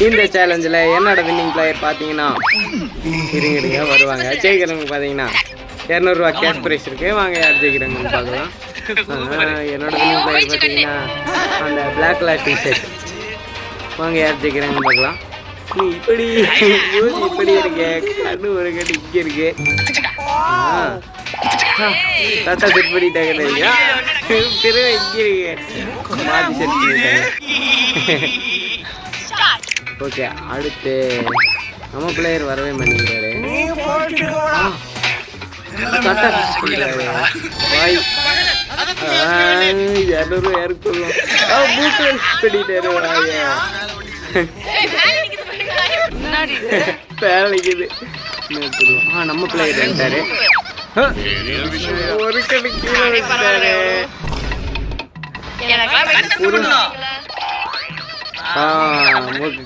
இந்த சேலஞ்சில் என்னோட winning player பார்த்தீங்கன்னா இருங்க வருவாங்க. ஜெயிக்கிறவங்க பார்த்தீங்கன்னா 200 ரூபா கேஷ் ப்ரைஸ் இருக்குது. வாங்க யார் ஜெயிக்கிறாங்கன்னு பார்க்கலாம். என்னோட வின்னிங் பிளேயர் பார்த்தீங்கன்னா அந்த பிளாக் கலர் டிஷர்ட். வாங்க யார் ஜெயிக்கிறாங்கன்னு பார்க்கலாம். இப்படி இப்படி இருக்கு, கண்ணு ஒரு கட்டு இங்கே இருக்கு. தாத்தா செட் பண்ணிட்டாங்க. பிறகு இங்கே இருக்கு, மாற்றி செட் பண்ணிட்டாங்க. ஓகே, அடுத்து நம்ம பிளேயர் வரவே மாட்டேங்கிறாரு. தாத்தா ஃபிக்ஸ் பண்ணிட்டாரு. பாய் 200 யாருக்கு சொல்லுவோம். மூக்கு பண்ணிட்டாரு. வேலைக்குது. நம்ம பிளேயர் வந்துட்டாரு. ஒரு கட்டு கீழே வச்சுட்டாரு. மூக்கு